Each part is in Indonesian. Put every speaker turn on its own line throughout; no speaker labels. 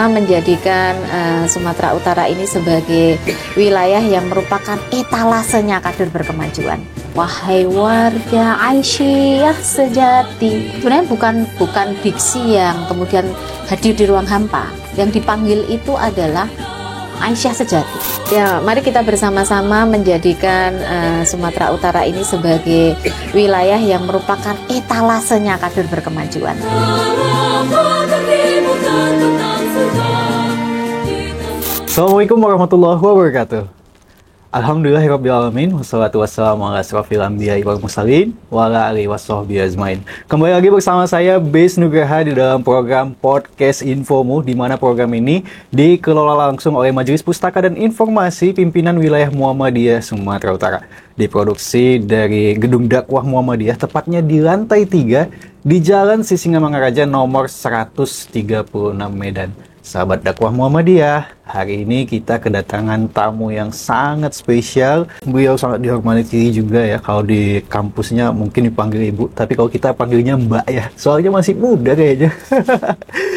menjadikan Sumatera Utara ini sebagai wilayah yang merupakan etalasenya kader berkemajuan. Wahai warga Aisyah sejati. Sebenarnya bukan diksi yang kemudian hadir di ruang hampa. Yang dipanggil itu adalah Aisyah sejati. Ya, mari kita bersama-sama menjadikan Sumatera Utara ini sebagai wilayah yang merupakan etalasenya kader berkemajuan.
Assalamualaikum warahmatullahi wabarakatuh. Alhamdulillahirrabbilalamin. Wassalatu wassalamu ala asrofil anbiya'i wal mursalin wa ala alihi wassohbihi ajmain. Kembali lagi bersama saya Bes Nugraha di dalam program Podcast Infomu, di mana program ini dikelola langsung oleh Majelis Pustaka dan Informasi Pimpinan Wilayah Muhammadiyah Sumatera Utara. Diproduksi dari Gedung Dakwah Muhammadiyah, tepatnya di lantai 3 di Jalan Sisingamangaraja nomor 136 Medan. Sahabat dakwah Muhammadiyah, hari ini kita kedatangan tamu yang sangat spesial. Beliau sangat dihormati juga ya. Kalau di kampusnya mungkin dipanggil ibu, tapi kalau kita panggilnya mbak ya. Soalnya masih muda kayaknya.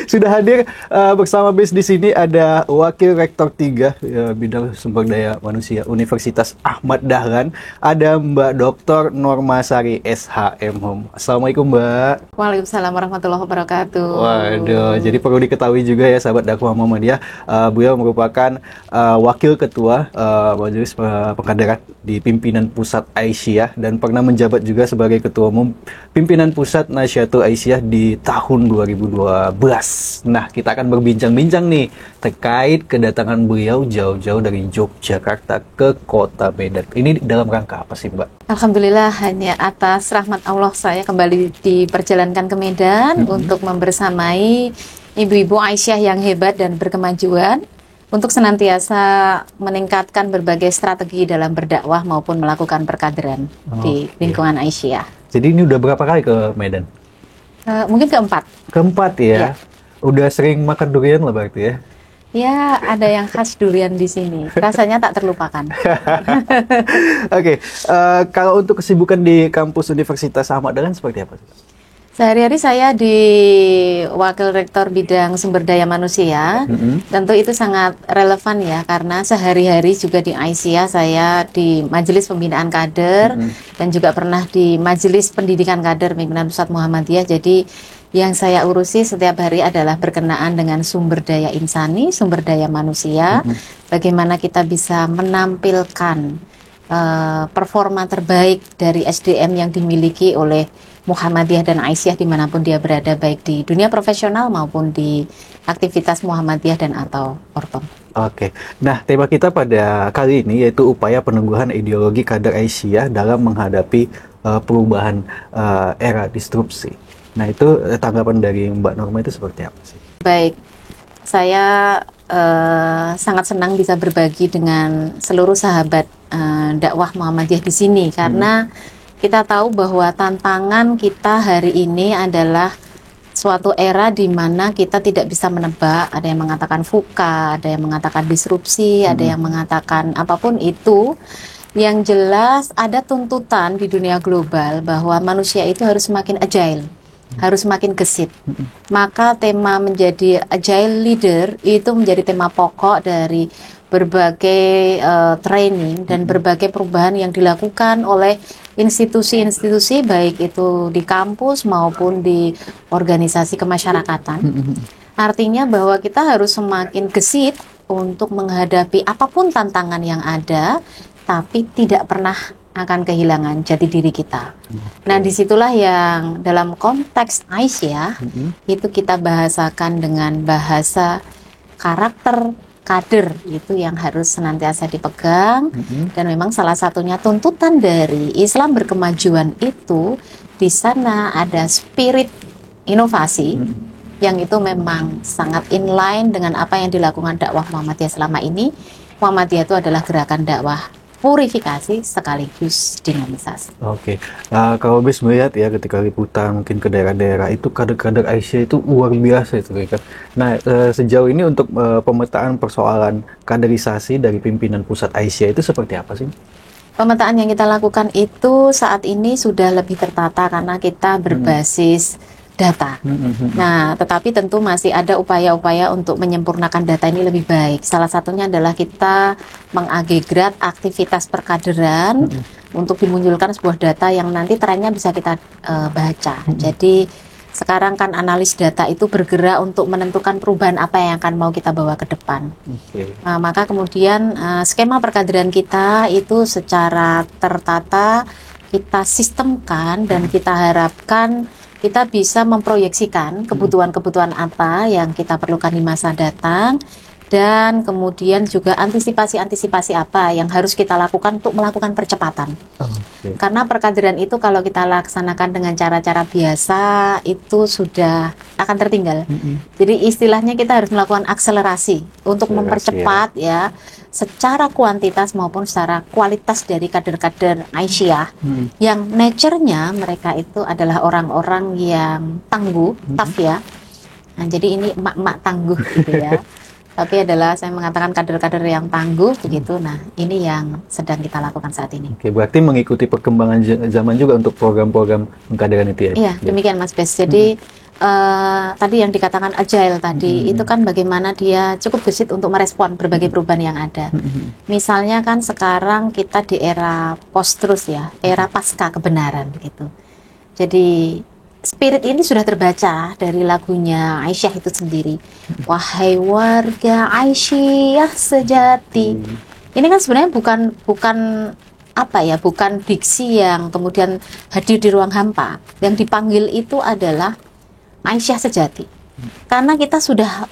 Sudah hadir bersama Bes di sini ada Wakil Rektor 3 Bidang Sumber Daya Manusia Universitas Ahmad Dahlan. Ada Mbak Dr. Normasari SHM. Assalamualaikum Mbak.
Waalaikumsalam warahmatullahi wabarakatuh.
Waduh, jadi perlu diketahui juga ya sahabat dakwah Muhammadiyah, beliau merupakan wakil ketua Majelis Pengkaderan di pimpinan pusat Aisyah dan pernah menjabat juga sebagai ketua umum pimpinan pusat Nasyatul Aisyah di tahun 2012. Nah, kita akan berbincang-bincang nih terkait kedatangan beliau jauh-jauh dari Yogyakarta ke kota Medan. Ini dalam rangka apa sih Mbak?
Alhamdulillah, hanya atas rahmat Allah saya kembali diperjalankan ke Medan untuk membersamai ibu-ibu Aisyah yang hebat dan berkemajuan untuk senantiasa meningkatkan berbagai strategi dalam berdakwah maupun melakukan perkaderan di lingkungan Aisyah.
Jadi ini udah berapa kali ke Medan?
Mungkin keempat. Keempat
ya? Udah sering makan durian lah berarti ya?
Ya, ada yang khas durian di sini. Rasanya tak terlupakan.
Oke, kalau untuk kesibukan di kampus Universitas Ahmad Dahlan seperti apa?
Sehari-hari saya di Wakil Rektor Bidang Sumber Daya Manusia. Tentu itu sangat relevan ya, karena sehari-hari juga di Aisyah saya di Majelis Pembinaan Kader dan juga pernah di Majelis Pendidikan Kader Pimpinan Pusat Muhammadiyah. Jadi yang saya urusi setiap hari adalah berkenaan dengan sumber daya insani, sumber daya manusia, bagaimana kita bisa menampilkan performa terbaik dari SDM yang dimiliki oleh Muhammadiyah dan Aisyah dimanapun dia berada, baik di dunia profesional maupun di aktivitas Muhammadiyah dan atau Ortom.
Oke, nah tema kita pada kali ini yaitu upaya penangguhan ideologi kader Aisyah dalam menghadapi perubahan era disrupsi. Nah itu tanggapan dari Mbak Norma itu seperti apa sih?
Baik, saya sangat senang bisa berbagi dengan seluruh sahabat dakwah Muhammadiyah di sini karena kita tahu bahwa tantangan kita hari ini adalah suatu era di mana kita tidak bisa menebak. Ada yang mengatakan VUCA, ada yang mengatakan disrupsi, ada yang mengatakan apapun itu. Yang jelas ada tuntutan di dunia global bahwa manusia itu harus semakin agile, harus semakin gesit. Maka tema menjadi agile leader itu menjadi tema pokok dari berbagai training dan berbagai perubahan yang dilakukan oleh institusi-institusi baik itu di kampus maupun di organisasi kemasyarakatan. Artinya bahwa kita harus semakin gesit untuk menghadapi apapun tantangan yang ada, tapi tidak pernah akan kehilangan jati diri kita. Nah, disitulah yang dalam konteks Aisyah itu kita bahasakan dengan bahasa karakter kader, itu yang harus senantiasa dipegang. Dan memang salah satunya tuntutan dari Islam berkemajuan itu di sana ada spirit inovasi yang itu memang sangat inline dengan apa yang dilakukan dakwah Muhammadiyah selama ini. Muhammadiyah itu adalah gerakan dakwah purifikasi sekaligus dinamisasi.
Oke, kalau Bes melihat ya ketika liputan mungkin ke daerah-daerah itu kader-kader Aisyah itu luar biasa itu kan. Nah, sejauh ini untuk pemetaan persoalan kaderisasi dari pimpinan pusat Aisyah itu seperti apa sih?
Pemetaan yang kita lakukan itu saat ini sudah lebih tertata karena kita berbasis data. Nah, tetapi tentu masih ada upaya-upaya untuk menyempurnakan data ini lebih baik. Salah satunya adalah kita mengagregat aktivitas perkaderan untuk dimunculkan sebuah data yang nanti trennya bisa kita baca. Jadi sekarang kan analis data itu bergerak untuk menentukan perubahan apa yang akan mau kita bawa ke depan. Nah, maka kemudian skema perkaderan kita itu secara tertata kita sistemkan dan kita harapkan kita bisa memproyeksikan kebutuhan-kebutuhan apa yang kita perlukan di masa datang, dan kemudian juga antisipasi-antisipasi apa yang harus kita lakukan untuk melakukan percepatan. Karena perkaderan itu kalau kita laksanakan dengan cara-cara biasa itu sudah akan tertinggal. Jadi istilahnya kita harus melakukan akselerasi untuk mempercepat ya secara kuantitas maupun secara kualitas dari kader-kader Aisyah yang nature-nya mereka itu adalah orang-orang yang tangguh, tough ya. Nah, jadi ini emak-emak tangguh gitu ya. Tapi adalah saya mengatakan kader-kader yang tangguh begitu. Nah, ini yang sedang kita lakukan saat ini.
Oke, berarti mengikuti perkembangan zaman juga untuk program-program pengkaderan itu ya?
Iya, demikian Mas Bes. Jadi tadi yang dikatakan agile tadi itu kan bagaimana dia cukup gesit untuk merespon berbagai perubahan yang ada. Misalnya kan sekarang kita di era post-truth ya, era pasca kebenaran gitu. Jadi spirit ini sudah terbaca dari lagunya Aisyah itu sendiri. Wahai warga Aisyah sejati. Ini kan sebenarnya bukan apa ya, bukan diksi yang kemudian hadir di ruang hampa. Yang dipanggil itu adalah Aisyah sejati. Karena kita sudah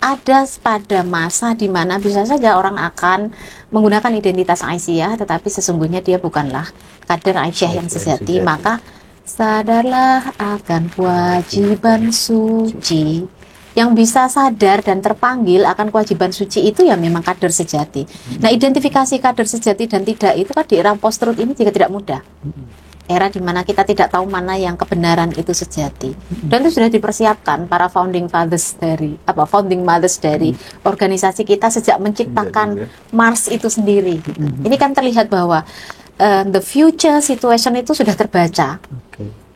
ada pada masa di mana bisa saja orang akan menggunakan identitas Aisyah, tetapi sesungguhnya dia bukanlah kader Aisyah yang sejati. Maka sadarlah akan kewajiban suci. Yang bisa sadar dan terpanggil akan kewajiban suci itu ya memang kader sejati. Nah, identifikasi kader sejati dan tidak itu kan di era post-truth ini juga tidak mudah. Era di mana kita tidak tahu mana yang kebenaran itu sejati. Dan itu sudah dipersiapkan para founding mothers dari organisasi kita sejak menciptakan Mars itu sendiri. Ini kan terlihat bahwa the future situation itu sudah terbaca.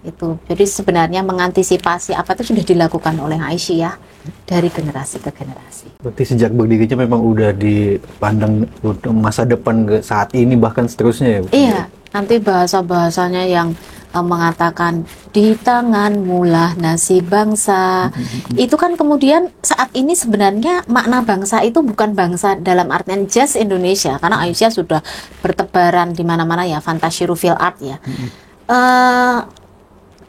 Itu. Jadi sebenarnya mengantisipasi apa itu sudah dilakukan oleh Aisyah dari generasi ke generasi.
Berarti sejak berdirinya memang udah dipandang masa depan ke saat ini bahkan seterusnya ya?
Iya, nanti bahasa-bahasanya yang mengatakan di tanganmu lah nasib bangsa. Itu kan kemudian saat ini sebenarnya makna bangsa itu bukan bangsa dalam artian just Indonesia, karena Aisyah sudah bertebaran di mana-mana ya, fantasi reveal art ya.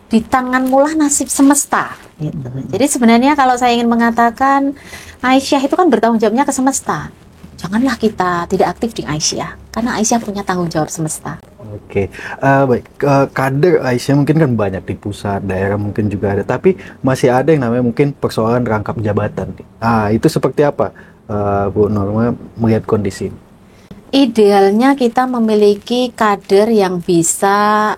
Di tanganmu lah nasib semesta gitu. Jadi sebenarnya kalau saya ingin mengatakan Aisyah itu kan bertanggung jawabnya ke semesta. Janganlah kita tidak aktif di Aisyah, karena Aisyah punya tanggung jawab semesta.
Oke, baik. Kader Aisyah mungkin kan banyak di pusat, daerah mungkin juga ada, tapi masih ada yang namanya mungkin persoalan rangkap jabatan. Itu seperti apa, Bu Norma melihat kondisi ini?
Idealnya kita memiliki kader yang bisa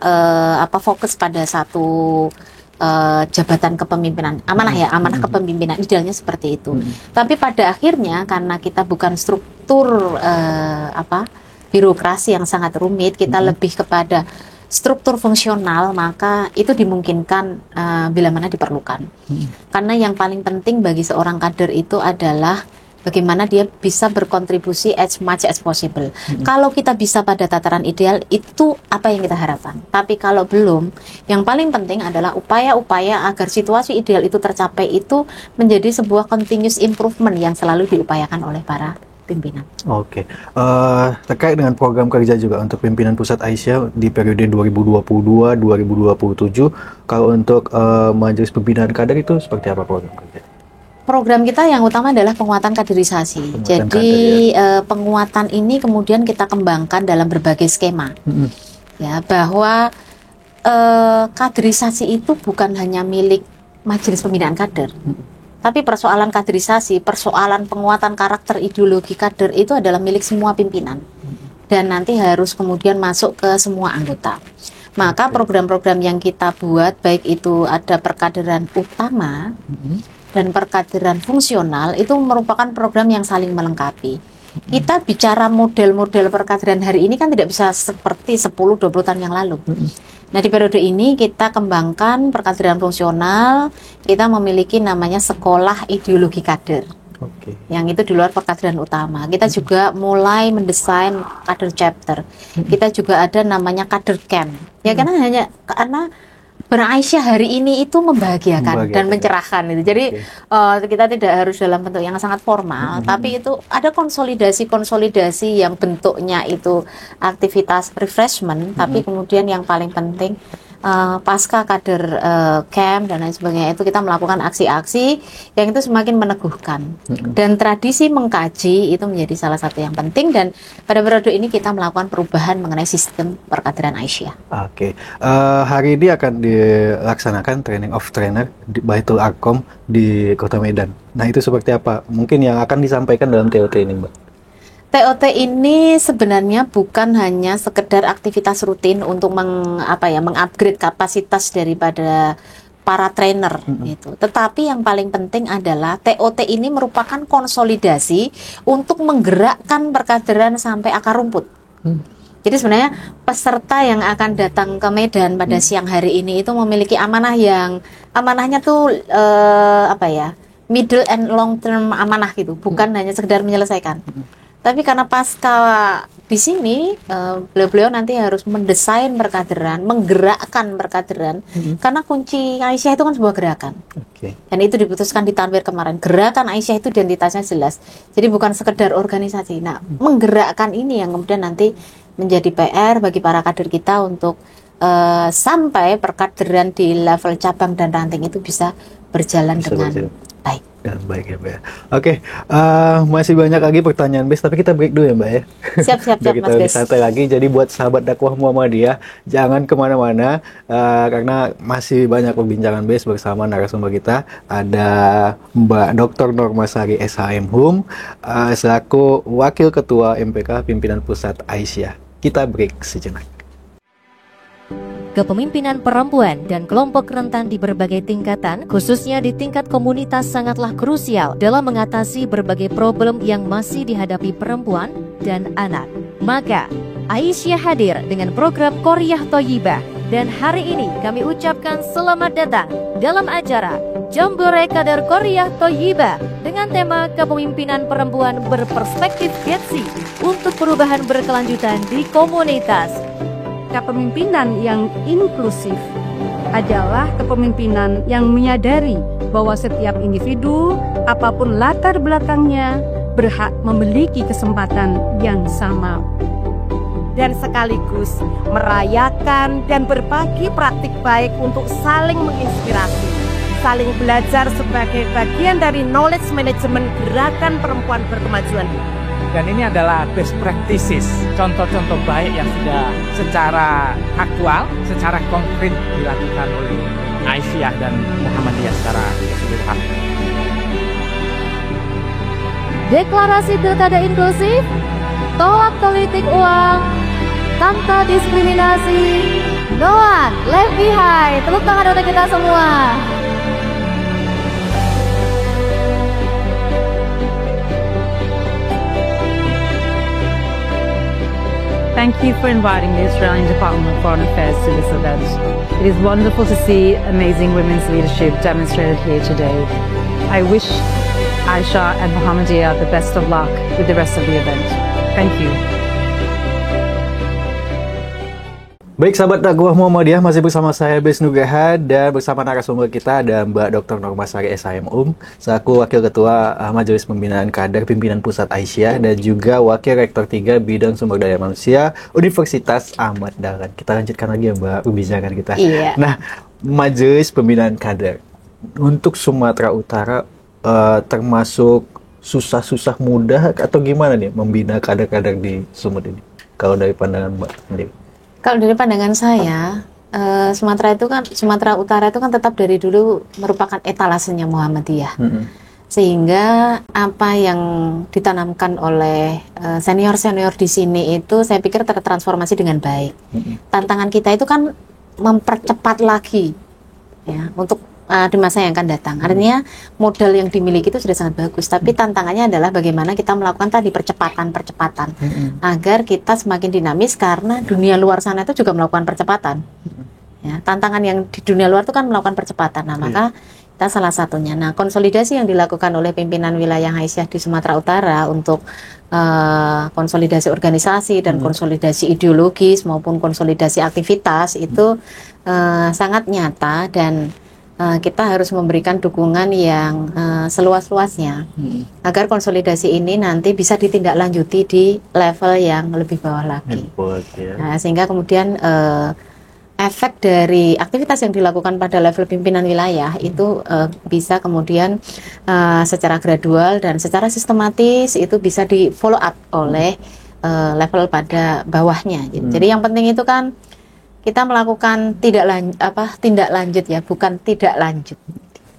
fokus pada satu jabatan kepemimpinan, amanah kepemimpinan, idealnya seperti itu. Tapi pada akhirnya karena kita bukan struktur birokrasi yang sangat rumit, kita lebih kepada struktur fungsional, maka itu dimungkinkan bila mana diperlukan. Karena yang paling penting bagi seorang kader itu adalah bagaimana dia bisa berkontribusi as much as possible. Kalau kita bisa pada tataran ideal, itu apa yang kita harapkan. Tapi kalau belum, yang paling penting adalah upaya-upaya agar situasi ideal itu tercapai itu menjadi sebuah continuous improvement yang selalu diupayakan oleh para pimpinan.
Oke, terkait dengan program kerja juga untuk pimpinan pusat Aisyah di periode 2022-2027, kalau untuk majelis pembinaan kader itu seperti apa program kerja?
Program kita yang utama adalah penguatan kaderisasi. Jadi penguatan ini kemudian kita kembangkan dalam berbagai skema. Ya, bahwa kaderisasi itu bukan hanya milik majelis pembinaan kader. Tapi persoalan kaderisasi, persoalan penguatan karakter ideologi kader itu adalah milik semua pimpinan. Dan nanti harus kemudian masuk ke semua anggota. Maka program-program yang kita buat, baik itu ada perkaderan utama dan perkaderan fungsional, itu merupakan program yang saling melengkapi. Kita bicara model-model perkaderan hari ini kan tidak bisa seperti 10-20 tahun yang lalu. Nah, di periode ini kita kembangkan perkaderan fungsional, kita memiliki namanya sekolah ideologi kader.
Oke.
Yang itu di luar perkaderan utama. Kita juga mulai mendesain kader chapter. Kita juga ada namanya kader camp. Ya karena Beraisyah hari ini itu membahagiakan dan mencerahkan itu. Jadi kita tidak harus dalam bentuk yang sangat formal, tapi itu ada konsolidasi yang bentuknya itu aktivitas refreshment, tapi kemudian yang paling penting pasca kader camp dan lain sebagainya itu kita melakukan aksi-aksi yang itu semakin meneguhkan dan tradisi mengkaji itu menjadi salah satu yang penting, dan pada periode ini kita melakukan perubahan mengenai sistem perkaderan Aisyah.
Oke. Hari ini akan dilaksanakan training of trainer di Baitul Arqam di Kota Medan. Nah, itu seperti apa? Mungkin yang akan disampaikan dalam TOT ini, Mbak.
TOT ini sebenarnya bukan hanya sekedar aktivitas rutin untuk mengupgrade kapasitas daripada para trainer gitu. Tetapi yang paling penting adalah TOT ini merupakan konsolidasi untuk menggerakkan perkaderan sampai akar rumput. Jadi sebenarnya peserta yang akan datang ke Medan pada siang hari ini itu memiliki amanahnya tuh middle and long term amanah gitu, bukan hanya sekedar menyelesaikan. Tapi karena pasca di sini beliau nanti harus mendesain perkaderan, menggerakkan perkaderan, karena kunci Aisyah itu kan sebuah gerakan. Dan itu diputuskan di Tanwir kemarin. Gerakan Aisyah itu identitasnya jelas. Jadi bukan sekedar organisasi. Nah, menggerakkan ini yang kemudian nanti menjadi PR bagi para kader kita untuk sampai perkaderan di level cabang dan ranting itu bisa berjalan dengan baik.
Baik ya, Mbak ya. Oke, masih banyak lagi pertanyaan Bes, tapi kita break dulu ya, Mbak ya.
Siap
Kita
Mas Bes.
santai lagi. Jadi buat sahabat dakwah Muhammadiyah, jangan kemana-mana, karena masih banyak perbincangan Bes bersama narasumber kita. Ada Mbak Dr. Normasari SHM Hum, selaku Wakil Ketua MPK Pimpinan Pusat Aisyah. Kita break sejenak.
Kepemimpinan perempuan dan kelompok rentan di berbagai tingkatan, khususnya di tingkat komunitas, sangatlah krusial dalam mengatasi berbagai problem yang masih dihadapi perempuan dan anak. Maka, Aisyah hadir dengan program Qoriyah Thoyibah, dan hari ini kami ucapkan selamat datang dalam acara Jambore Kader Qoriyah Thoyibah dengan tema Kepemimpinan Perempuan Berperspektif GETSI untuk perubahan berkelanjutan di komunitas.
Kepemimpinan yang inklusif adalah kepemimpinan yang menyadari bahwa setiap individu, apapun latar belakangnya, berhak memiliki kesempatan yang sama.
Dan sekaligus merayakan dan berbagi praktik baik untuk saling menginspirasi, saling belajar sebagai bagian dari knowledge management gerakan perempuan berkemajuan.
Dan ini adalah best practices, contoh-contoh baik yang sudah secara aktual, secara konkret dilakukan oleh Aisyah dan Muhammadiyah secara keseluruhan.
Deklarasi Pilkada Inklusif, tolak politik uang, tanpa diskriminasi, no one left behind. Tepuk tangan untuk kita semua.
Thank you for inviting the Australian Department of Foreign Affairs to this event. It is wonderful to see amazing women's leadership demonstrated here today. I wish Aisha and Muhammadiyah the best of luck with the rest of the event. Thank you.
Baik sahabat dakwah Muhammadiyah, masih bersama saya Bes Nugraha dan bersama narasumber kita ada Mbak Dr. Normasari SHM selaku Wakil Ketua Majelis Pembinaan Kader Pimpinan Pusat Aisyah dan juga Wakil Rektor 3 Bidang Sumber Daya Manusia Universitas Ahmad Dahlan. Kita lanjutkan lagi ya Mbak perbincangan kita.
Iya.
Nah, Majelis Pembinaan Kader untuk Sumatera Utara termasuk susah-susah mudah atau gimana nih membina kader-kader di Sumut ini? Kalau dari pandangan Mbak sendiri.
Kalau dari pandangan saya, Sumatera Utara itu kan tetap dari dulu merupakan etalasenya Muhammadiyah. Sehingga apa yang ditanamkan oleh senior-senior di sini itu saya pikir tertransformasi dengan baik. Tantangan kita itu kan mempercepat lagi ya untuk di masa yang akan datang. Artinya modal yang dimiliki itu sudah sangat bagus, tapi tantangannya adalah bagaimana kita melakukan tadi percepatan agar kita semakin dinamis, karena dunia luar sana itu juga melakukan percepatan. Ya, tantangan yang di dunia luar itu kan melakukan percepatan. Nah, maka kita salah satunya. Nah, konsolidasi yang dilakukan oleh pimpinan wilayah Aisyah di Sumatera Utara untuk konsolidasi organisasi dan konsolidasi ideologis maupun konsolidasi aktivitas itu sangat nyata, dan kita harus memberikan dukungan yang seluas-luasnya agar konsolidasi ini nanti bisa ditindaklanjuti di level yang lebih bawah lagi. Nah, sehingga kemudian efek dari aktivitas yang dilakukan pada level pimpinan wilayah itu bisa kemudian secara gradual dan secara sistematis itu bisa di follow up oleh level pada bawahnya. Jadi yang penting itu kan kita melakukan tindak lanjut ya, bukan tidak lanjut.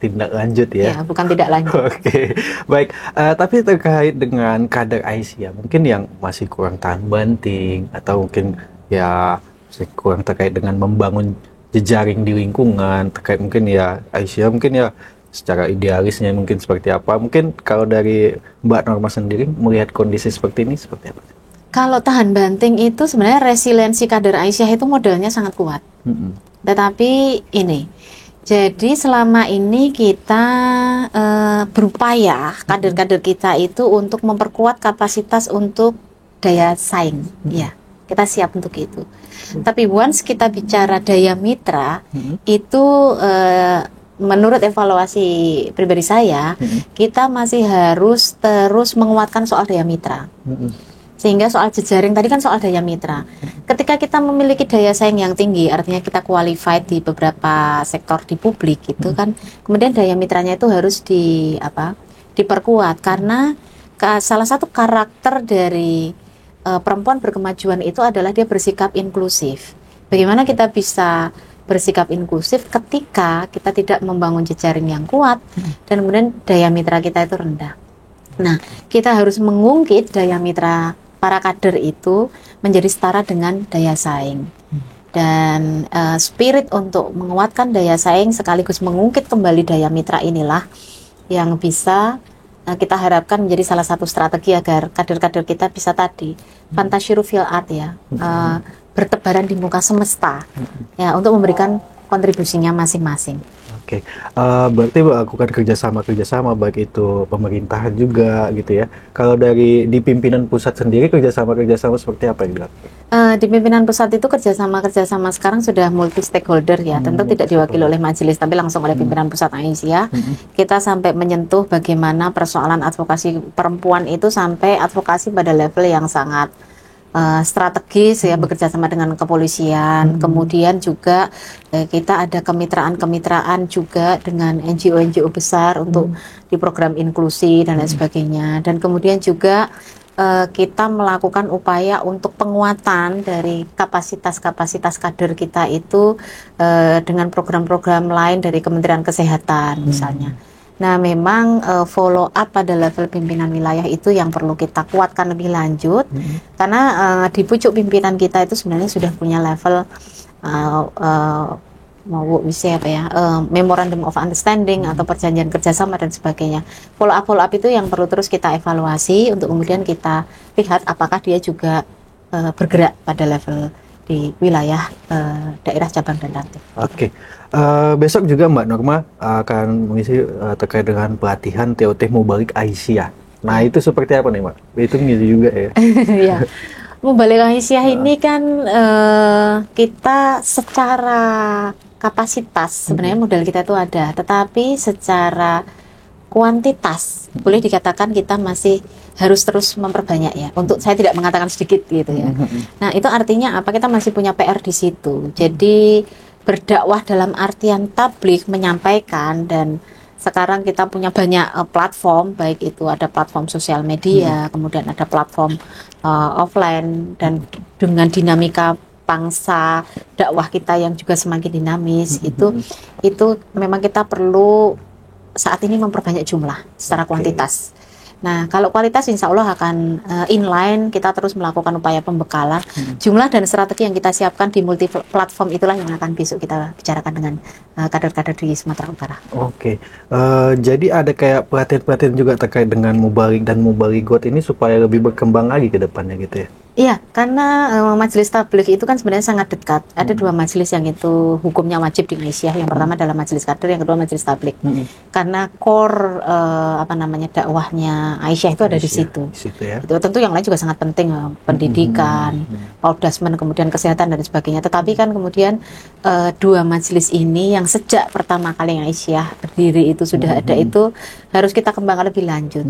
Tindak lanjut ya.
Ya, bukan tidak lanjut.
Oke, baik. Tapi terkait dengan kader Aisyah, mungkin yang masih kurang tahan banting atau mungkin ya kurang terkait dengan membangun jejaring di lingkungan, terkait mungkin ya Aisyah mungkin ya secara idealisnya mungkin seperti apa, mungkin kalau dari Mbak Norma sendiri melihat kondisi seperti ini seperti apa?
Kalau tahan banting itu sebenarnya resiliensi kader Aisyah itu modelnya sangat kuat. Tetapi ini, jadi selama ini kita berupaya kader-kader kita itu untuk memperkuat kapasitas untuk daya saing, ya. Kita siap untuk itu. Tapi once kita bicara daya mitra, itu menurut evaluasi pribadi saya, kita masih harus terus menguatkan soal daya mitra. Sehingga soal jejaring tadi kan soal daya mitra. Ketika kita memiliki daya saing yang tinggi, artinya kita qualified di beberapa sektor di publik itu kan, kemudian daya mitranya itu harus diperkuat, karena salah satu karakter dari perempuan berkemajuan itu adalah dia bersikap inklusif. Bagaimana kita bisa bersikap inklusif ketika kita tidak membangun jejaring yang kuat dan kemudian daya mitra kita itu rendah. Nah, kita harus mengungkit daya mitra para kader itu menjadi setara dengan daya saing. Dan spirit untuk menguatkan daya saing sekaligus mengungkit kembali daya mitra inilah yang bisa kita harapkan menjadi salah satu strategi agar kader-kader kita bisa tadi fantasyiru fil art ya, bertebaran di muka semesta ya, untuk memberikan kontribusinya masing-masing.
Oke, berarti melakukan kerjasama baik itu pemerintahan juga gitu ya. Kalau di pimpinan pusat sendiri kerjasama seperti apa yang dilakukan?
Di pimpinan pusat itu kerjasama sekarang sudah multi stakeholder ya, tentu tidak diwakili oleh majelis tapi langsung oleh pimpinan pusat Aisyah. Kita sampai menyentuh bagaimana persoalan advokasi perempuan itu sampai advokasi pada level yang sangat strategis ya, bekerja sama dengan kepolisian. Kemudian juga kita ada kemitraan juga dengan NGO besar untuk di program inklusi dan lain sebagainya. Dan kemudian juga kita melakukan upaya untuk penguatan dari kapasitas kader kita itu dengan program-program lain dari Kementerian Kesehatan misalnya. Nah, memang follow up pada level pimpinan wilayah itu yang perlu kita kuatkan lebih lanjut, karena di pucuk pimpinan kita itu sebenarnya sudah punya level memorandum of understanding atau perjanjian kerjasama dan sebagainya. Follow up itu yang perlu terus kita evaluasi untuk kemudian kita lihat apakah dia juga bergerak pada level di wilayah daerah cabang dan ranting.
Oke. Besok juga Mbak Norma akan mengisi terkait dengan pelatihan TOT Mubalik Aisyah. Nah, itu seperti apa nih, Mbak? Itu ngisi juga ya?
Ya. Mubalik Aisyah ini kan kita secara kapasitas sebenarnya modal kita itu ada, tetapi secara kuantitas boleh dikatakan kita masih harus terus memperbanyak ya. Untuk saya tidak mengatakan sedikit gitu ya. Nah, itu artinya apa? Kita masih punya PR di situ. Jadi berdakwah dalam artian tabligh, menyampaikan, dan sekarang kita punya banyak platform, baik itu ada platform sosial media, kemudian ada platform offline, dan dengan dinamika pangsa dakwah kita yang juga semakin dinamis, itu memang kita perlu saat ini memperbanyak jumlah secara kuantitas. Nah, kalau kualitas insya Allah akan inline, kita terus melakukan upaya pembekalan. Jumlah dan strategi yang kita siapkan di multi platform itulah yang akan besok kita bicarakan dengan kader-kader di Sumatera Utara.
Oke, jadi ada kayak pelatihan-pelatihan juga terkait dengan Mubalik dan Mubaligot ini supaya lebih berkembang lagi ke depannya gitu ya?
Iya, karena majelis tabligh itu kan sebenarnya sangat dekat. Ada dua majelis yang itu hukumnya wajib di Indonesia. Yang pertama adalah majelis kader, yang kedua majelis tabligh. Karena core dakwahnya Aisyah itu ada di situ.
Ya.
Itu tentu yang lain juga sangat penting, pendidikan, paudasmen, kemudian kesehatan dan sebagainya. Tetapi kan kemudian dua majelis ini yang sejak pertama kali Aisyah berdiri itu sudah ada, itu harus kita kembangkan lebih lanjut.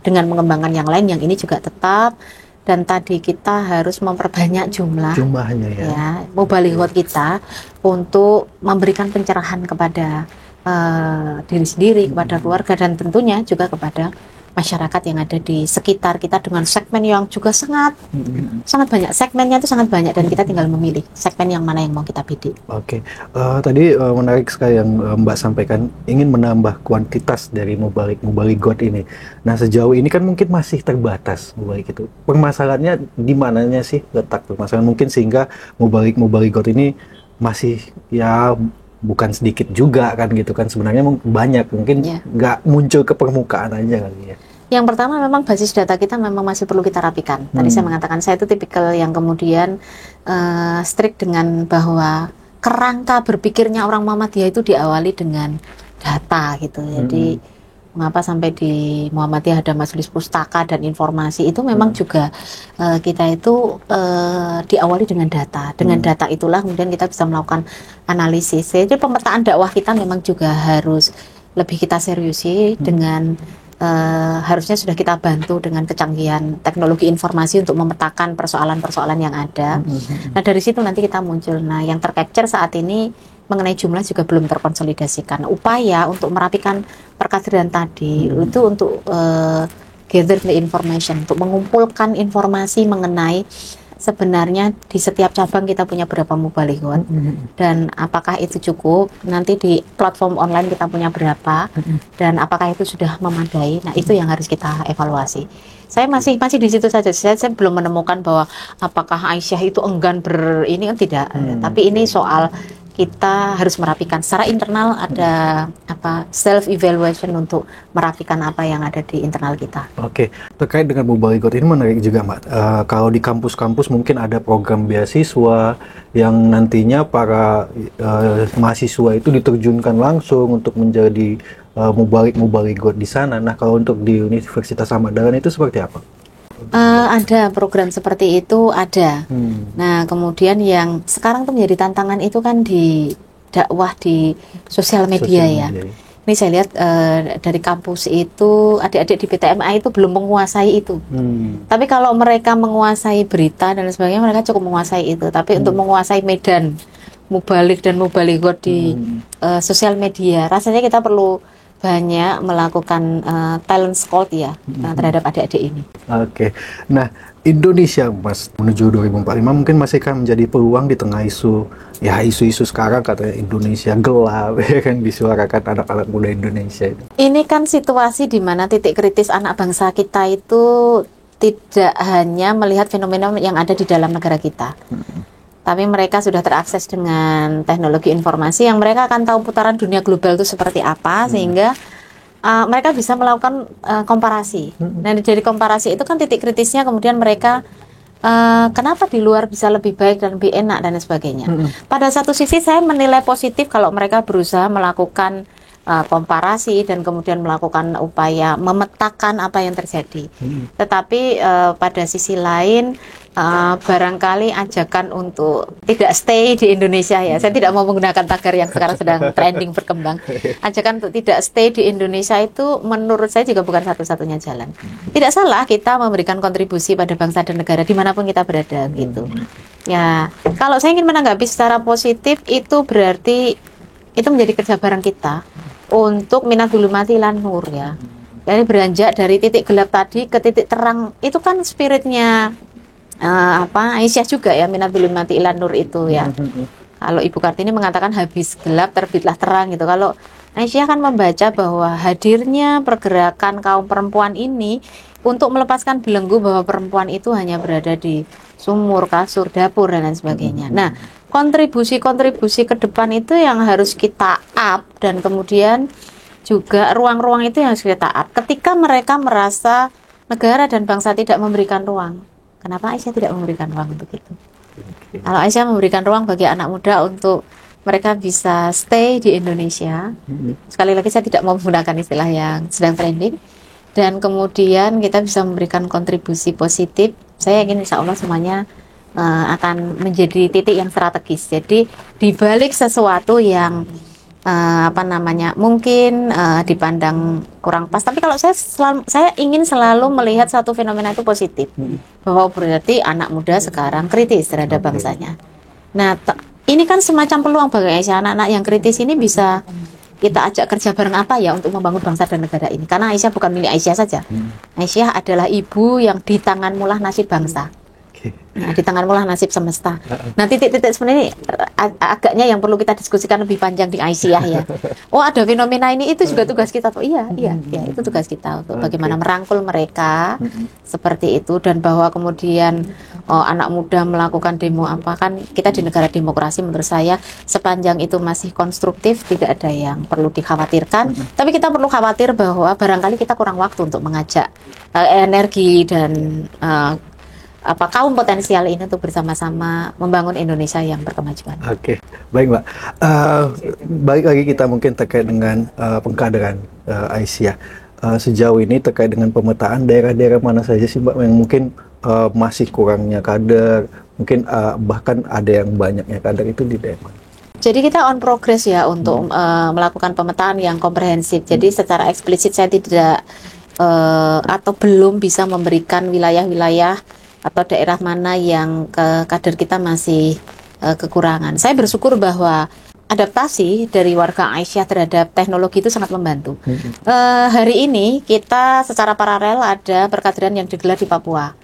Dengan mengembangkan yang lain, yang ini juga tetap. Dan tadi kita harus memperbanyak jumlahnya ya, mubalighot kita untuk memberikan pencerahan kepada diri sendiri, kepada keluarga, dan tentunya juga kepada masyarakat yang ada di sekitar kita dengan segmen yang juga sangat banyak. Segmennya itu sangat banyak dan kita tinggal memilih segmen yang mana yang mau kita bidik.
Oke. Tadi menarik sekali yang Mbak sampaikan, ingin menambah kuantitas dari mubalighot ini. Nah, sejauh ini kan mungkin masih terbatas mubaligh itu. Permasalahannya di mananya sih letak permasalahan mungkin sehingga mubalighot ini masih ya bukan sedikit juga kan gitu kan, sebenarnya banyak, mungkin nggak muncul ke permukaan aja kali ya.
Yang pertama memang basis data kita memang masih perlu kita rapikan. Tadi saya mengatakan saya itu tipikal yang kemudian strict dengan bahwa kerangka berpikirnya orang Muhammadiyah itu diawali dengan data gitu. Jadi mengapa sampai di Muhammadiyah ada majelis pustaka dan informasi itu memang juga kita itu diawali dengan data. Dengan data itulah kemudian kita bisa melakukan analisis. Jadi pemetaan dakwah kita memang juga harus lebih kita seriusi dengan harusnya sudah kita bantu dengan kecanggihan teknologi informasi untuk memetakan persoalan-persoalan yang ada. Nah, dari situ nanti kita muncul. Nah, yang tercapture saat ini mengenai jumlah juga belum terkonsolidasikan. Upaya untuk merapikan perkadran tadi itu untuk gather the information, untuk mengumpulkan informasi mengenai sebenarnya di setiap cabang kita punya berapa mubalighot dan apakah itu cukup, nanti di platform online kita punya berapa dan apakah itu sudah memadai. Nah, itu yang harus kita evaluasi. Saya masih di situ saja. Saya belum menemukan bahwa apakah Aisyah itu enggan ini kan tidak. Tapi ini soal kita harus merapikan secara internal, ada self evaluation untuk merapikan apa yang ada di internal kita.
Oke, terkait dengan mubalighot ini menarik juga, Mbak. Kalau di kampus-kampus mungkin ada program beasiswa yang nantinya para mahasiswa itu diterjunkan langsung untuk menjadi mubalighot di sana. Nah, kalau untuk di Universitas Ahmad Dahlan itu seperti apa?
Ada program seperti itu, ada. Nah, kemudian yang sekarang tuh menjadi tantangan itu kan di dakwah di sosial media ya. Ini saya lihat dari kampus itu adik-adik di PTMA itu belum menguasai itu. Tapi kalau mereka menguasai berita dan sebagainya, mereka cukup menguasai itu. Tapi untuk menguasai medan mubaligh dan mubalighot di sosial media, rasanya kita perlu banyak melakukan talent scout ya terhadap adik-adik ini.
Oke. Nah, Indonesia Mas menuju 2045 mungkin masih akan menjadi peluang di tengah isu sekarang, katanya Indonesia gelap ya kan, disuarakan anak-anak muda Indonesia.
Ini kan situasi di mana titik kritis anak bangsa kita itu tidak hanya melihat fenomena yang ada di dalam negara kita. Tapi mereka sudah terakses dengan teknologi informasi yang mereka akan tahu putaran dunia global itu seperti apa, sehingga mereka bisa melakukan komparasi. Nah, dari komparasi itu kan titik kritisnya kemudian mereka kenapa di luar bisa lebih baik dan lebih enak dan sebagainya. Pada satu sisi saya menilai positif kalau mereka berusaha melakukan komparasi dan kemudian melakukan upaya memetakan apa yang terjadi. Tetapi pada sisi lain barangkali ajakan untuk tidak stay di Indonesia ya. Saya tidak mau menggunakan tagar yang sekarang sedang trending berkembang. Ajakan untuk tidak stay di Indonesia itu menurut saya juga bukan satu-satunya jalan. Tidak salah kita memberikan kontribusi pada bangsa dan negara dimanapun kita berada gitu. Ya, kalau saya ingin menanggapi secara positif itu berarti itu menjadi kerja bareng kita untuk minadul mati lan nur ya. Jadi beranjak dari titik gelap tadi ke titik terang itu kan spiritnya Aisyah juga ya, minadul mati lan nur itu ya. Kalau Ibu Kartini mengatakan habis gelap terbitlah terang gitu. Kalau Aisyah kan membaca bahwa hadirnya pergerakan kaum perempuan ini untuk melepaskan belenggu bahwa perempuan itu hanya berada di sumur, kasur, dapur dan lain sebagainya. Nah, kontribusi ke depan itu yang harus kita up dan kemudian juga ruang-ruang itu yang harus kita up. Ketika mereka merasa negara dan bangsa tidak memberikan ruang. kenapa Aisyah tidak memberikan ruang untuk itu? Kalau Aisyah memberikan ruang bagi anak muda untuk mereka bisa stay di Indonesia, sekali lagi saya tidak mau menggunakan istilah yang sedang trending, dan kemudian kita bisa memberikan kontribusi positif, saya yakin insya Allah semuanya akan menjadi titik yang strategis. Jadi dibalik sesuatu yang mungkin dipandang kurang pas, tapi kalau saya ingin selalu melihat satu fenomena itu positif, bahwa berarti anak muda sekarang kritis terhadap bangsanya. Nah, ini kan semacam peluang bagi Aisyah. Anak-anak yang kritis ini bisa kita ajak kerja bareng apa ya untuk membangun bangsa dan negara ini, karena Aisyah bukan milik Aisyah saja. Aisyah adalah ibu yang di tanganmu lah nasib bangsa. Nah, di tanganmu lah nasib semesta. Nah, titik-titik sebenarnya ini agaknya yang perlu kita diskusikan lebih panjang di Aisyah ya. Oh, ada fenomena ini, itu juga tugas kita. Iya, itu tugas kita untuk bagaimana merangkul mereka seperti itu, dan bahwa kemudian anak muda melakukan demo apa, kan kita di negara demokrasi menurut saya sepanjang itu masih konstruktif tidak ada yang perlu dikhawatirkan. Tapi kita perlu khawatir bahwa barangkali kita kurang waktu untuk mengajak energi dan kaum potensial ini untuk bersama-sama membangun Indonesia yang berkemajuan.
Oke, baik Mbak. Balik lagi kita mungkin terkait dengan pengkaderan Aisyah. Sejauh ini terkait dengan pemetaan daerah-daerah mana saja sih Mbak yang mungkin masih kurangnya kader, mungkin bahkan ada yang banyaknya kader itu di daerah mana?
Jadi kita on progress ya untuk melakukan pemetaan yang komprehensif. Jadi secara eksplisit saya tidak atau belum bisa memberikan wilayah-wilayah atau daerah mana yang kader kita masih kekurangan. Saya bersyukur bahwa adaptasi dari warga Aisyah terhadap teknologi itu sangat membantu. Hari ini kita secara paralel ada perkaderan yang digelar di Papua,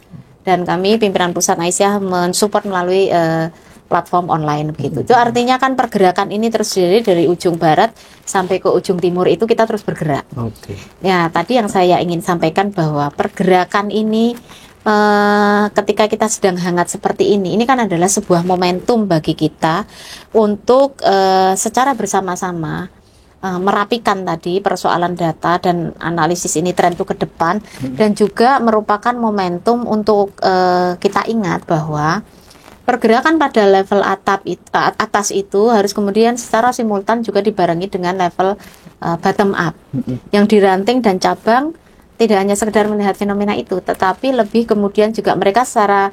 dan kami pimpinan pusat Aisyah mensupport melalui platform online begitu. Itu artinya kan pergerakan ini terus dari ujung barat sampai ke ujung timur itu kita terus bergerak. Ya, tadi yang saya ingin sampaikan bahwa pergerakan ini ketika kita sedang hangat seperti ini kan adalah sebuah momentum bagi kita untuk secara bersama-sama merapikan tadi persoalan data dan analisis ini tren itu ke depan, dan juga merupakan momentum untuk kita ingat bahwa pergerakan pada level atas itu harus kemudian secara simultan juga dibarengi dengan level bottom up yang diranting dan cabang. Tidak hanya sekedar melihat fenomena itu, tetapi lebih kemudian juga mereka secara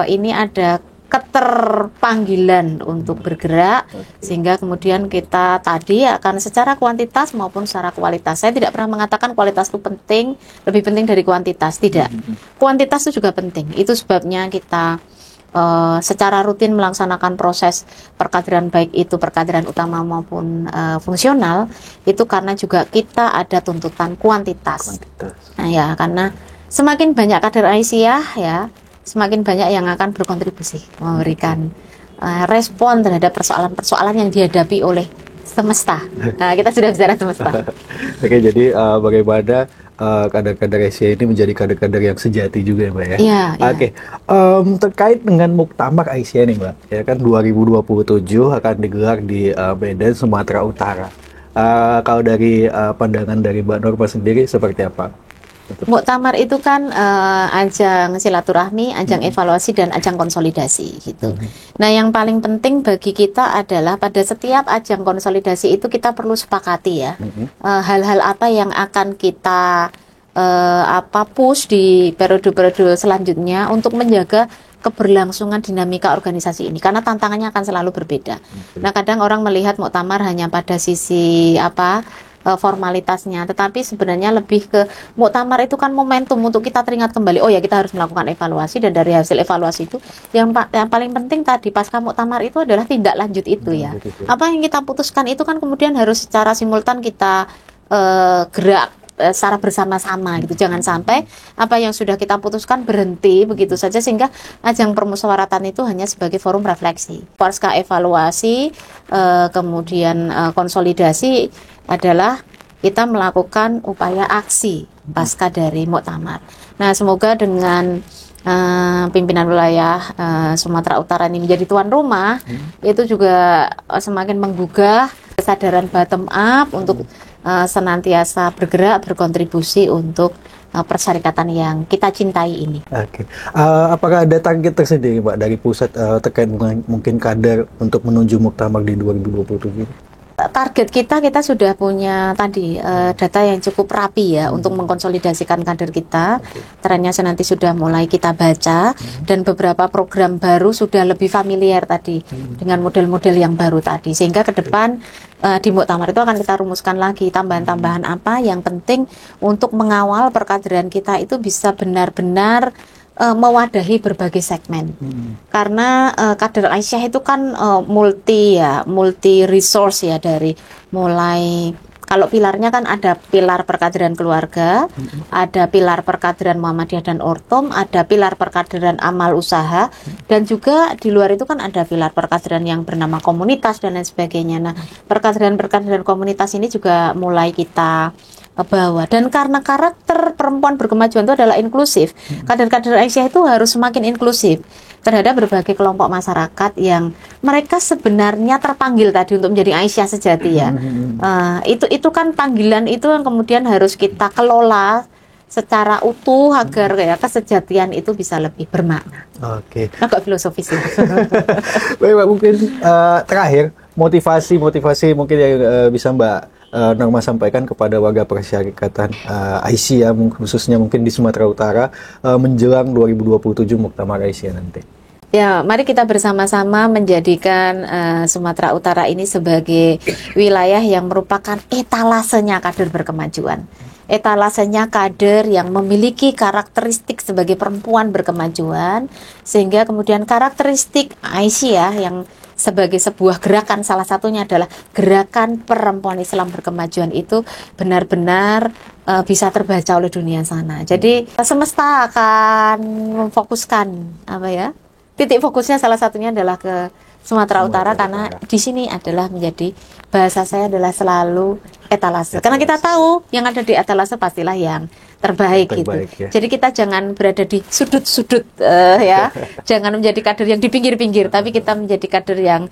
ini ada keterpanggilan untuk bergerak, sehingga kemudian kita tadi akan secara kuantitas maupun secara kualitas. Saya tidak pernah mengatakan kualitas itu penting, lebih penting dari kuantitas, tidak. Kuantitas itu juga penting. Itu sebabnya kita secara rutin melaksanakan proses perkaderan, baik itu perkaderan utama maupun fungsional, itu karena juga kita ada tuntutan kuantitas. Nah ya, karena semakin banyak kader Aisyah ya, semakin banyak yang akan berkontribusi memberikan respon terhadap persoalan-persoalan yang dihadapi oleh semesta. Nah, kita sudah bicara semesta.
Oke, jadi bagaimana kader-kader Aisyah ini menjadi kader-kader yang sejati juga ya Mbak ya?
Iya.
Oke, terkait dengan Muktamar Aisyah nih Mbak, ya kan 2027 akan digelar di Medan, Sumatera Utara. Kalau dari pandangan dari Mbak Norma sendiri seperti apa?
Muktamar itu kan ajang silaturahmi, ajang evaluasi, dan ajang konsolidasi gitu. Nah, yang paling penting bagi kita adalah pada setiap ajang konsolidasi itu kita perlu sepakati ya hal-hal apa yang akan kita push di periode-periode selanjutnya untuk menjaga keberlangsungan dinamika organisasi ini, karena tantangannya akan selalu berbeda. Nah, kadang orang melihat muktamar hanya pada sisi formalitasnya, tetapi sebenarnya lebih ke muktamar itu kan momentum untuk kita teringat kembali, oh ya kita harus melakukan evaluasi, dan dari hasil evaluasi itu yang paling penting tadi pasca muktamar itu adalah tindak lanjut itu ya. Apa yang kita putuskan itu kan kemudian harus secara simultan kita gerak secara bersama-sama gitu. Jangan sampai apa yang sudah kita putuskan berhenti begitu saja, sehingga ajang permusyawaratan itu hanya sebagai forum refleksi. Pasca evaluasi kemudian konsolidasi adalah kita melakukan upaya aksi pasca dari muktamar. Nah, semoga dengan pimpinan wilayah Sumatera Utara ini menjadi tuan rumah, itu juga semakin menggugah kesadaran bottom up untuk senantiasa bergerak, berkontribusi untuk persyarikatan yang kita cintai ini.
Oke. Apakah ada target tersendiri, Mbak, dari pusat terkait mungkin kader untuk menuju muktamar di 2027?
Target kita sudah punya tadi data yang cukup rapi ya untuk mengkonsolidasikan kader kita. Trennya nanti sudah mulai kita baca dan beberapa program baru sudah lebih familiar tadi dengan model-model yang baru tadi. Sehingga ke depan di muktamar itu akan kita rumuskan lagi tambahan-tambahan apa yang penting untuk mengawal perkaderan kita itu bisa benar-benar mewadahi berbagai segmen. Karena kader Aisyah itu kan multi resource ya, dari mulai kalau pilarnya kan ada pilar perkaderan keluarga, ada pilar perkaderan Muhammadiyah dan Ortom, ada pilar perkaderan amal usaha, dan juga di luar itu kan ada pilar perkaderan yang bernama komunitas dan lain sebagainya. Nah, perkaderan komunitas ini juga mulai kita bawah, dan karena karakter perempuan berkemajuan itu adalah inklusif, kader-kader Aisyah itu harus semakin inklusif terhadap berbagai kelompok masyarakat yang mereka sebenarnya terpanggil tadi untuk menjadi Aisyah sejati ya. Itu kan panggilan itu yang kemudian harus kita kelola secara utuh agar ya kesejatian itu bisa lebih bermakna.
Oke.
Agak filosofis ya.
Baik, Mbak, mungkin terakhir motivasi mungkin yang bisa Mbak Norma sampaikan kepada warga persyarikatan Aisyah, khususnya mungkin di Sumatera Utara menjelang 2027 Muktamar Aisyah nanti.
Ya, mari kita bersama-sama menjadikan Sumatera Utara ini sebagai wilayah yang merupakan etalasenya kader berkemajuan. Etalasenya kader yang memiliki karakteristik sebagai perempuan berkemajuan, sehingga kemudian karakteristik Aisyah yang sebagai sebuah gerakan, salah satunya adalah gerakan perempuan Islam berkemajuan itu benar-benar bisa terbaca oleh dunia sana. Jadi semesta akan memfokuskan titik fokusnya salah satunya adalah ke Sumatera Utara, karena di sini adalah menjadi, bahasa saya adalah selalu etalase. Karena kita tahu yang ada di etalase pastilah yang terbaik gitu.
Ya.
Jadi kita jangan berada di sudut-sudut ya. Jangan menjadi kader yang di pinggir-pinggir, tapi kita menjadi kader yang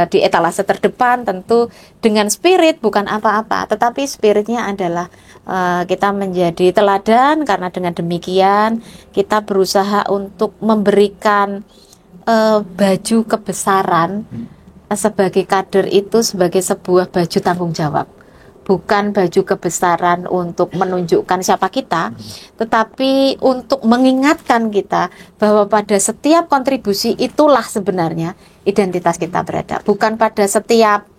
di etalase terdepan, tentu dengan spirit bukan apa-apa, tetapi spiritnya adalah kita menjadi teladan, karena dengan demikian kita berusaha untuk memberikan baju kebesaran sebagai kader itu sebagai sebuah baju tanggung jawab, bukan baju kebesaran untuk menunjukkan siapa kita, tetapi untuk mengingatkan kita bahwa pada setiap kontribusi itulah sebenarnya identitas kita berada, bukan pada setiap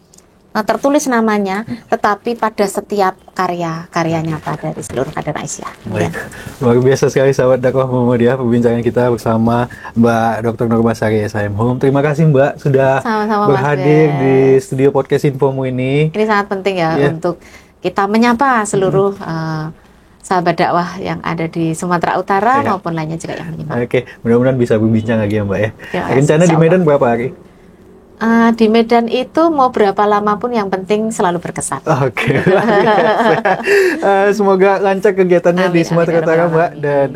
tertulis namanya, tetapi pada setiap karya nyata dari seluruh kader Aisyah.
Baik. Luar biasa sekali sahabat dakwah Muhammadiyah perbincangan kita bersama Mbak Dr. Norma Sari SHM. Terima kasih Mbak sudah berhadir di studio podcast Infomu ini.
Ini sangat penting ya untuk kita menyapa seluruh sahabat dakwah yang ada di Sumatera Utara maupun lainnya juga yang menyimak.
Oke, mudah-mudahan bisa berbincang lagi ya Mbak ya. Rencana di Medan berapa hari?
Di Medan itu mau berapa lama pun yang penting selalu berkesan.
Oke. Semoga lancar kegiatannya di Sumatera Utara Mbak, dan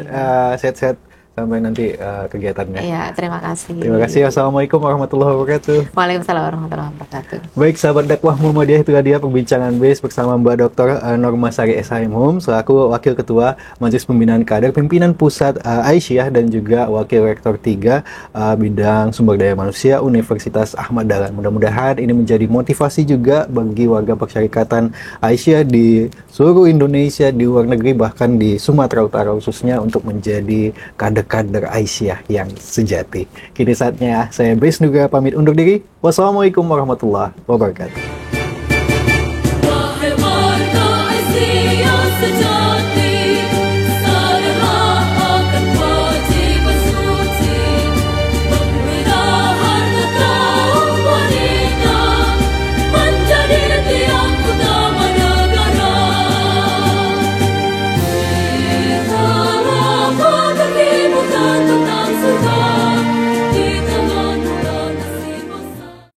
sehat-sehat sampai nanti kegiatannya.
Iya, terima kasih.
Terima kasih. Assalamualaikum warahmatullahi wabarakatuh.
Waalaikumsalam warahmatullahi wabarakatuh.
Baik sahabat dakwah Muhammadiyah, itu dia perbincangan base bersama Mbak Dr. Norma Sari SHM selaku Wakil Ketua Majelis Pembinaan Kader Pimpinan Pusat Aisyah dan juga Wakil Rektor 3 bidang Sumber Daya Manusia Universitas Ahmad Dahlan. Mudah-mudahan ini menjadi motivasi juga bagi warga persyarikatan Aisyah di seluruh Indonesia, di luar negeri, bahkan di Sumatera Utara khususnya, untuk menjadi kader Aisyah yang sejati. Kini saatnya saya Bes Nugra pamit undur diri. Wassalamualaikum warahmatullahi wabarakatuh.